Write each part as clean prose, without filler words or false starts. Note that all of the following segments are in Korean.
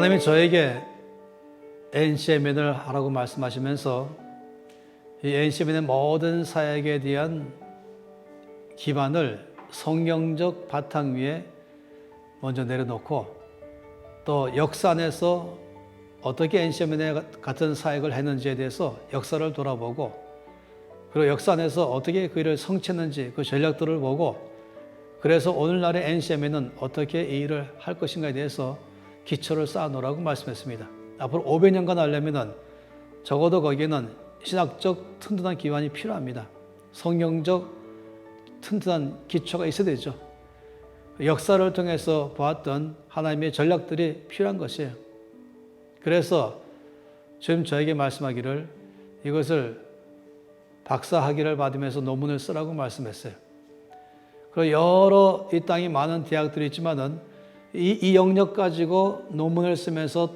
하나님이 저에게 NCMN을 하라고 말씀하시면서 이 NCMN의 모든 사역에 대한 기반을 성경적 바탕 위에 먼저 내려놓고 또 역사 안에서 어떻게 NCMN의 같은 사역을 했는지에 대해서 역사를 돌아보고 그리고 역사 안에서 어떻게 그 일을 성취했는지 그 전략들을 보고 그래서 오늘날의 NCMN은 어떻게 이 일을 할 것인가에 대해서 기초를 쌓아놓으라고 말씀했습니다. 앞으로 500년간 하려면 적어도 거기에는 신학적 튼튼한 기반이 필요합니다. 성경적 튼튼한 기초가 있어야 되죠. 역사를 통해서 보았던 하나님의 전략들이 필요한 것이에요. 그래서 지금 저에게 말씀하기를 이것을 박사학위를 받으면서 논문을 쓰라고 말씀했어요. 그리고 여러 이 땅에 많은 대학들이 있지만은 이 영역 가지고 논문을 쓰면서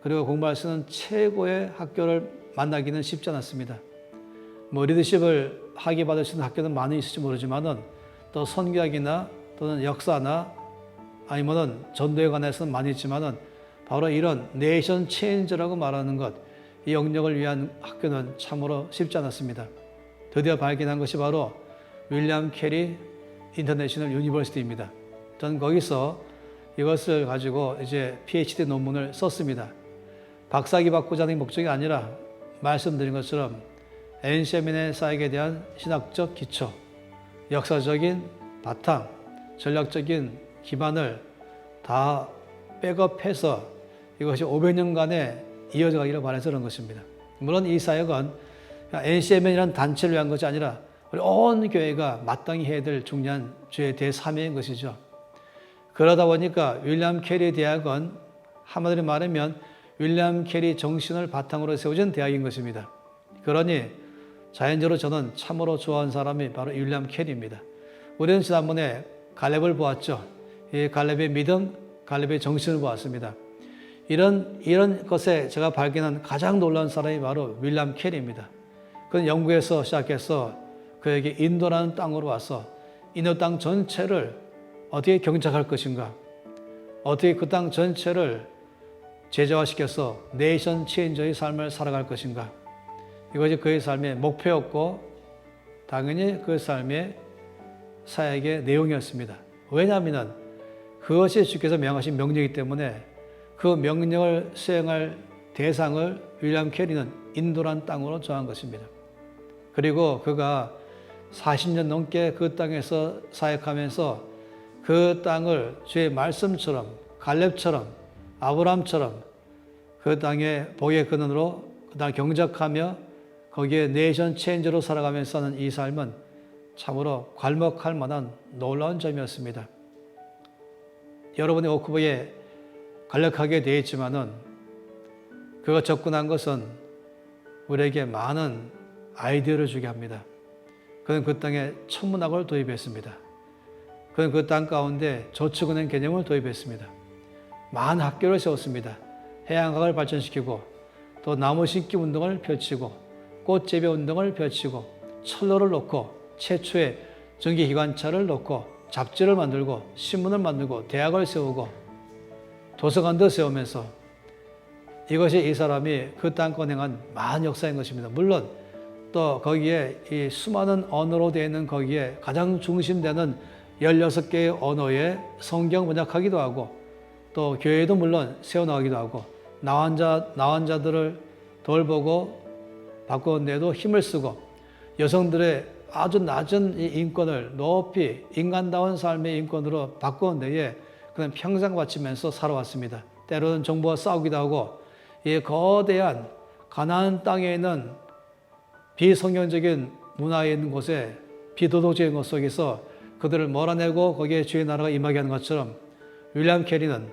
그리고 공부할 수 있는 최고의 학교를 만나기는 쉽지 않았습니다. 리더십을 학위 받을 수 있는 학교는 많이 있을지 모르지만은 또 선교학이나 또는 역사나 아니면은 전도에 관해서는 많이 있지만은 바로 이런 네이션 체인저라고 말하는 것, 이 영역을 위한 학교는 참으로 쉽지 않았습니다. 드디어 발견한 것이 바로 윌리엄 캐리 인터내셔널 유니버시티입니다. 저는 거기서 이것을 가지고 이제 PhD 논문을 썼습니다. 박사학위 받고자 하는 목적이 아니라 말씀드린 것처럼 NCMN의 사역에 대한 신학적 기초, 역사적인 바탕, 전략적인 기반을 다 백업해서 이것이 500년간에 이어져 가기를 바라서 그런 것입니다. 물론 이 사역은 NCMN이라는 단체를 위한 것이 아니라 우리 온 교회가 마땅히 해야 될 중요한 주의 대사명인 것이죠. 그러다 보니까 윌리엄 캐리 대학은 한마디로 말하면 윌리엄 캐리 정신을 바탕으로 세워진 대학인 것입니다. 그러니 자연적으로 저는 참으로 좋아하는 사람이 바로 윌리엄 캐리입니다. 우리는 지난번에 갈렙을 보았죠. 이 갈렙의 믿음, 갈렙의 정신을 보았습니다. 이런 것에 제가 발견한 가장 놀라운 사람이 바로 윌리엄 캐리입니다. 그는 영국에서 시작해서 그에게 인도라는 땅으로 와서 인도 땅 전체를 어떻게 경작할 것인가, 어떻게 그 땅 전체를 제자화시켜서 네이션 체인저의 삶을 살아갈 것인가, 이것이 그의 삶의 목표였고 당연히 그 삶의 사역의 내용이었습니다. 왜냐하면 그것이 주께서 명하신 명령이기 때문에 그 명령을 수행할 대상을 윌리엄 캐리는 인도란 땅으로 정한 것입니다. 그리고 그가 40년 넘게 그 땅에서 사역하면서 그 땅을 주의 말씀처럼 갈렙처럼 아브라함처럼 그 땅의 복의 근원으로 그 땅을 경작하며 거기에 네이션 체인저로 살아가면서 사는 이 삶은 참으로 괄목할 만한 놀라운 점이었습니다. 여러분의 오크부에 간략하게 되어 있지만은 그가 접근한 것은 우리에게 많은 아이디어를 주게 합니다. 그는 그 땅에 천문학을 도입했습니다. 그는 그 땅 가운데 저축은행 개념을 도입했습니다. 많은 학교를 세웠습니다. 해양학을 발전시키고 또 나무 심기 운동을 펼치고 꽃 재배 운동을 펼치고 철로를 놓고 최초의 전기기관차를 놓고 잡지를 만들고 신문을 만들고 대학을 세우고 도서관도 세우면서 이것이 이 사람이 그 땅권 행한 많은 역사인 것입니다. 물론 또 거기에 이 수많은 언어로 되어 있는 거기에 가장 중심되는 16개의 언어의 성경 번역하기도 하고 또 교회도 물론 세워나가기도 하고 나환 자들을 돌보고 바꾸는 데도 힘을 쓰고 여성들의 아주 낮은 이 인권을 높이 인간다운 삶의 인권으로 바꾸는 데에 그는 평생 바치면서 살아왔습니다. 때로는 정부와 싸우기도 하고 이 거대한 가나안 땅에 있는 비성경적인 문화에 있는 곳에 비도덕적인 것 속에서 그들을 몰아내고 거기에 주의 나라가 임하게 하는 것처럼 윌리엄 캐리는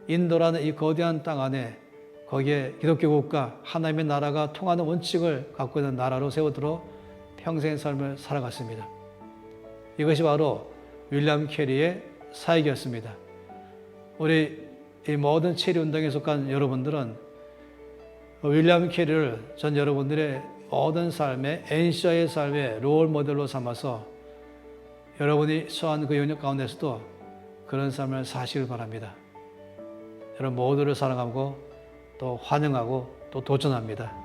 인도라는 이 거대한 땅 안에 거기에 기독교 국가 하나님의 나라가 통하는 원칙을 갖고 있는 나라로 세우도록 평생의 삶을 살아갔습니다. 이것이 바로 윌리엄 캐리의 사역이었습니다. 우리 이 모든 체리 운동에 속한 여러분들은 윌리엄 캐리를 전 여러분들의 모든 삶의 NCI의 삶의 롤 모델로 삼아서 여러분이 처한 그 영역 가운데서도 그런 삶을 사시길 바랍니다. 여러분 모두를 사랑하고 또 환영하고 또 도전합니다.